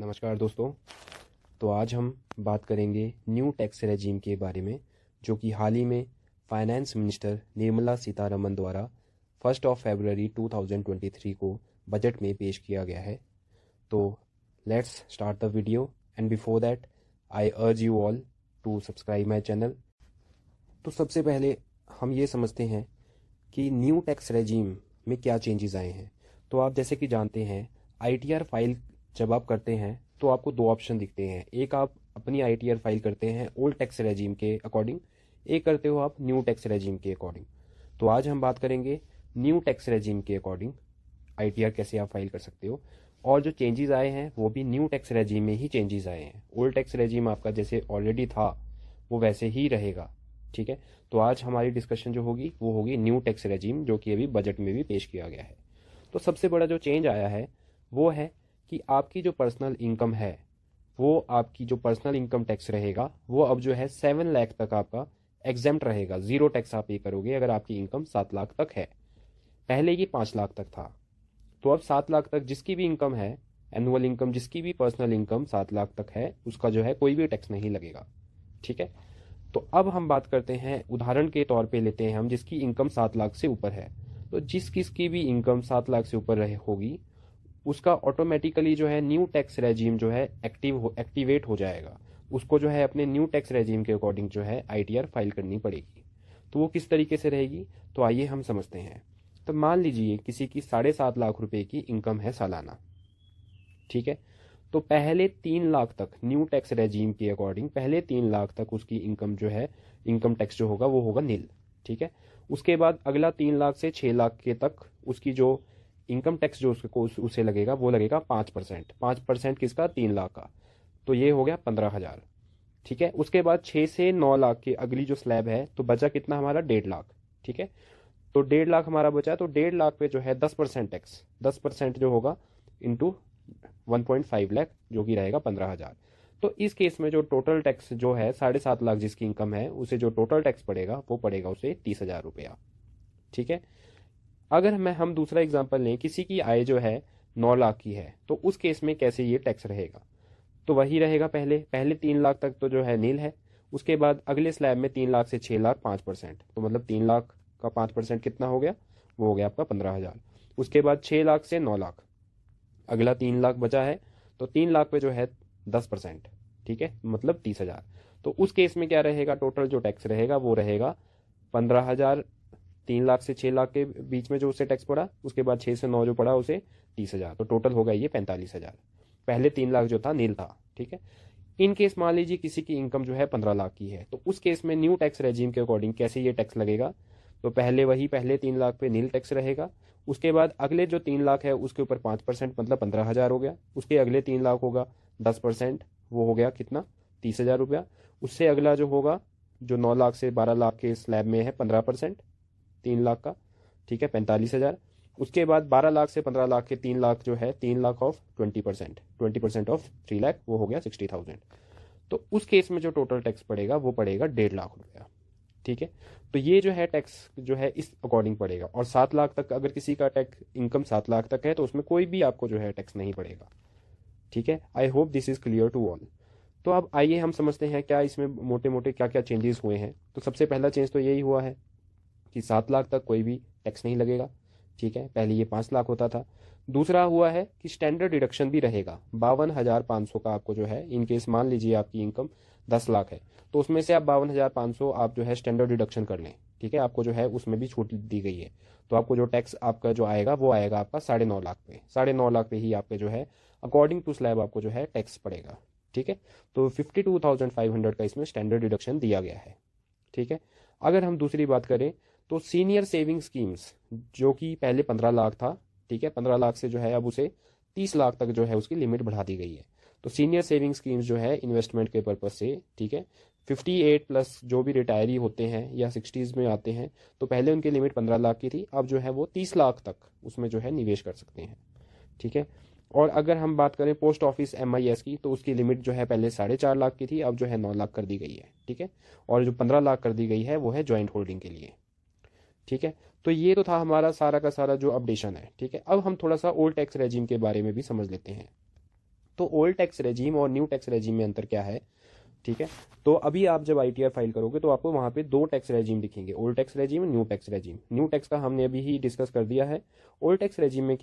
नमस्कार दोस्तों। तो आज हम बात करेंगे न्यू टैक्स रेजीम के बारे में, जो कि हाल ही में फाइनेंस मिनिस्टर निर्मला सीतारमण द्वारा 1 फरवरी 2023 को बजट में पेश किया गया है। तो let's start the video and before that I urge you all to subscribe my channel. तो सबसे पहले हम ये समझते हैं कि न्यू टैक्स रेजीम में क्या चेंजेस आए हैं। तो आप जैसे कि जानते हैं, ITR फाइल जब आप करते हैं तो आपको दो ऑप्शन दिखते हैं। एक, आप अपनी ITR फाइल करते हैं ओल्ड टैक्स रेजीम के अकॉर्डिंग, एक करते हो आप न्यू टैक्स रेजीम के अकॉर्डिंग। तो आज हम बात करेंगे न्यू टैक्स रेजीम के अकॉर्डिंग ITR कैसे आप फाइल कर सकते हो, और जो चेंजेस आए हैं वो भी न्यू टैक्स रेजीम में ही चेंजेस आए हैं। ओल्ड टैक्स रेजीम आपका जैसे ऑलरेडी था वो वैसे ही रहेगा, ठीक है। तो आज हमारी डिस्कशन जो होगी वो होगी न्यू टैक्स रेजीम, जो कि अभी बजट में भी पेश किया गया है। तो सबसे बड़ा जो चेंज आया है वो है कि आपकी जो पर्सनल इनकम है, वो आपकी जो पर्सनल इनकम टैक्स रहेगा वो अब जो है 7 लाख तक आपका एग्जेम्प्ट रहेगा। जीरो टैक्स आप पे करोगे अगर आपकी इनकम 7 लाख तक है। पहले ये 5 लाख तक था, तो अब 7 लाख तक जिसकी भी इनकम है, एनुअल इनकम जिसकी भी पर्सनल इनकम 7 लाख तक है, उसका जो है कोई भी टैक्स नहीं लगेगा, ठीक है। तो अब हम बात करते हैं, उदाहरण के तौर पे लेते हैं हम जिसकी इनकम 7 लाख से ऊपर है। तो जिस किसकी भी इनकम 7 लाख से ऊपर रहे होगी उसका ऑटोमेटिकली जो है न्यू टैक्स रेजीम जो है एक्टिवेट हो जाएगा। उसको जो है अपने न्यू टैक्स रेजीम के अकॉर्डिंग जो है ITR फाइल करनी पड़ेगी। तो वो किस तरीके से रहेगी, तो आइए हम समझते हैं। तो मान लीजिए किसी की 7.5 लाख रुपए की इनकम है सालाना, ठीक है। तो पहले 3 लाख तक न्यू टैक्स रेजीम के अकॉर्डिंग पहले 3 लाख तक उसकी इनकम जो है, इनकम टैक्स जो होगा वो होगा नील, ठीक है। उसके बाद अगला 3 लाख से 6 लाख के तक उसकी जो इनकम टैक्स जो उसको उसे लगेगा वो लगेगा 5%। 5% किसका, 3 लाख का। तो ये हो गया 15,000, ठीक है। उसके बाद 6 से 9 लाख की अगली जो स्लैब है, तो बचा कितना हमारा 1.5 लाख, ठीक है। तो 1.5 लाख हमारा बचा, तो 1.5 लाख पे जो है 10% टैक्स, 10% जो होगा इंटू 1.5 लाख, जो कि रहेगा 15,000। तो इस केस में जो टोटल टैक्स जो है 7.5 लाख जिसकी इनकम है, उसे जो टोटल टैक्स पड़ेगा वो पड़ेगा उसे 30,000 रुपया, ठीक है। अगर हम दूसरा एग्जांपल लें, किसी की आय जो है 9 लाख की है, तो उस केस में कैसे ये टैक्स रहेगा, तो वही रहेगा। पहले 3 लाख तक तो जो है नील है। उसके बाद अगले स्लैब में 3 लाख से 6 लाख 5%, तो मतलब 3 लाख का 5% कितना हो गया, वो हो गया आपका 15,000। उसके बाद 6 लाख से 9 लाख, अगला 3 लाख बचा है, तो 3 लाख पे जो है 10%, ठीक है, मतलब 30,000। तो उस केस में क्या रहेगा, टोटल जो टैक्स रहेगा वो रहेगा 15,000। 3 लाख से 6 लाख के बीच में जो उसे टैक्स पड़ा, उसके बाद 6 से 9 जो पड़ा उसे 30,000, तो टोटल होगा ये 45,000। पहले 3 लाख जो था नील था, ठीक है। इन केस मान लीजिए किसी की इनकम जो है 15 लाख की है, तो उस केस में न्यू टैक्स रेजीम के अकॉर्डिंग कैसे ये टैक्स लगेगा, तो पहले 3 लाख पे नील टैक्स रहेगा। उसके बाद अगले जो 3 लाख है उसके ऊपर 5%, मतलब 15,000 हो गया। उसके अगले 3 लाख होगा 10%, वो हो गया कितना, 30,000 रुपया। उससे अगला जो होगा, जो 9 लाख से 12 लाख के स्लैब में है 15%, 3 लाख का, ठीक है, 45,000। उसके बाद 12 लाख से 15 लाख के 3 लाख जो है, 3 लाख ऑफ 20% ऑफ 3 लाख, वो हो गया 60,000। तो उस केस में जो टोटल टैक्स पड़ेगा वो पड़ेगा 1.5 लाख रुपया, ठीक है। तो ये जो है टैक्स जो है इस अकॉर्डिंग पड़ेगा। और 7 लाख तक अगर किसी का टैक्स इनकम 7 लाख तक है तो उसमें कोई भी आपको जो है टैक्स नहीं पड़ेगा, ठीक है। I hope this is clear to all. तो अब आइए हम समझते हैं क्या इसमें मोटे मोटे क्या क्या चेंजेस हुए हैं। तो सबसे पहला चेंज तो यही हुआ है कि 7 लाख तक कोई भी टैक्स नहीं लगेगा, ठीक है। पहले ये 5 लाख होता था। दूसरा हुआ है कि स्टैंडर्ड डिडक्शन भी रहेगा। 52,500 का आपको जो है, इन केस मान लीजिए आपकी इनकम 10 लाख है, तो उसमें से आप 52,500 आप जो है स्टैंडर्ड डिडक्शन कर लें, ठीक है। आपको जो है उसमें भी छूट दी गई है। तो आपको जो टैक्स आपका जो आएगा वो आएगा आपका 9.5 लाख पे। 9.5 लाख पे ही आपके जो है अकॉर्डिंग टू स्लैब आपको जो है टैक्स पड़ेगा, ठीक है। तो 52,500 का इसमें स्टैंडर्ड डिडक्शन दिया गया है, ठीक है। अगर हम दूसरी बात करें तो सीनियर सेविंग स्कीम्स, जो कि पहले 15 लाख था, ठीक है, 15 लाख से जो है अब उसे 30 लाख तक जो है उसकी लिमिट बढ़ा दी गई है। तो सीनियर सेविंग स्कीम्स जो है इन्वेस्टमेंट के पर्पज से, ठीक है, 58 प्लस जो भी रिटायरी होते हैं या 60s में आते हैं, तो पहले उनकी लिमिट 15 लाख की थी, अब जो है वो 30 लाख तक उसमें जो है निवेश कर सकते हैं, ठीक है। और अगर हम बात करें पोस्ट ऑफिस MIS की, तो उसकी लिमिट जो है पहले 4.5 लाख की थी, अब जो है 9 लाख कर दी गई है, ठीक है। और जो 15 लाख कर दी गई है वो है ज्वाइंट होल्डिंग के लिए, ठीक है। तो ये तो था हमारा सारा का सारा जो अपडेशन है, ठीक है। अब हम थोड़ा सा ओल्ड टैक्स रेजिम के बारे में भी समझ लेते हैं। तो ओल्ड टैक्स रेजिम और न्यू टैक्स रेजिम में अंतर क्या है, ठीक है। तो अभी आप जब आईटीआर फाइल करोगे तो आपको वहां पे दो टैक्स रेजिम दिखेंगे, old tax regime, new tax regime. New tax का हमने अभी ही डिस्कस कर दिया है। ओल्ड टैक्स रेजिम में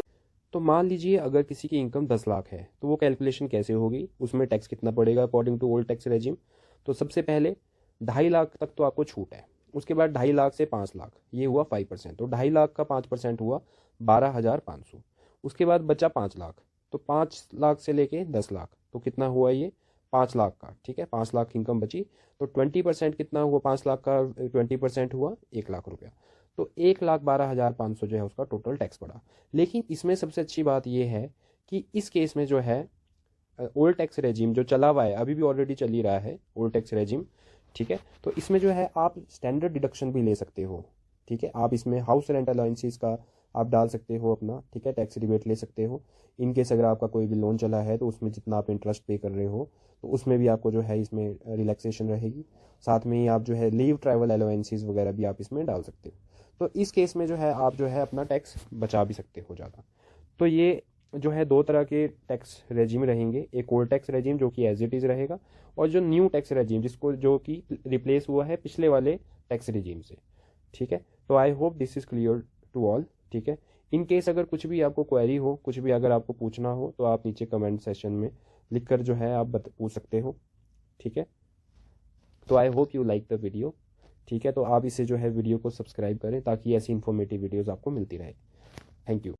तो मान लीजिए अगर किसी की इनकम 10 लाख है तो वो कैलकुलेशन कैसे होगी, उसमें टैक्स कितना पड़ेगा according to old tax regime. तो सबसे पहले 2.5 लाख तक तो आपको छूट है, उसके बाद 2.5 लाख से 5 लाख ये हुआ 5%, तो 2.5 लाख का 5% हुआ 12,500। उसके बाद बचा 5 लाख, तो 5 लाख से लेके 10 लाख तो कितना हुआ ये 5 लाख का, ठीक है। 5 लाख इनकम बची तो 20% कितना हुआ 5 लाख का, 20% हुआ 1 लाख रुपया। तो 1,12,500 जो है उसका टोटल टैक्स पड़ा। लेकिन इसमें सबसे अच्छी बात यह है कि इस केस में जो है ओल्ड टैक्स रेजिम जो चला हुआ है, अभी भी ऑलरेडी चल ही रहा है ओल्ड टैक्स रेजिम, ठीक है। तो इसमें जो है आप स्टैंडर्ड डिडक्शन भी ले सकते हो, ठीक है। आप इसमें हाउस रेंट अलाउंसेस का आप डाल सकते हो अपना, ठीक है, टैक्स रिबेट ले सकते हो। इन केस अगर आपका कोई भी लोन चला है तो उसमें जितना आप इंटरेस्ट पे कर रहे हो तो उसमें भी आपको जो है इसमें रिलैक्सेशन रहेगी। साथ में ही आप जो है लीव ट्रैवल अलाउंसेस वगैरह भी आप इसमें डाल सकते हो। तो इस केस में जो है आप जो है अपना टैक्स बचा भी सकते हो ज़्यादा। तो ये जो है दो तरह के टैक्स रेजिम रहेंगे, एक ओल्ड टैक्स रेजिम जो कि एज इट इज़ रहेगा, और जो न्यू टैक्स रेजिम जिसको जो कि रिप्लेस हुआ है पिछले वाले टैक्स रेजिम से, ठीक है। तो I hope this is clear to all, ठीक है। इन केस अगर कुछ भी आपको क्वेरी हो, कुछ भी अगर आपको पूछना हो तो आप नीचे कमेंट सेशन में लिखकर जो है आप पूछ सकते हो, ठीक है। तो I hope you like the video, ठीक है। तो आप इसे जो है वीडियो को सब्सक्राइब करें ताकि ऐसी इन्फॉर्मेटिव वीडियोज़ आपको मिलती रहे। Thank you.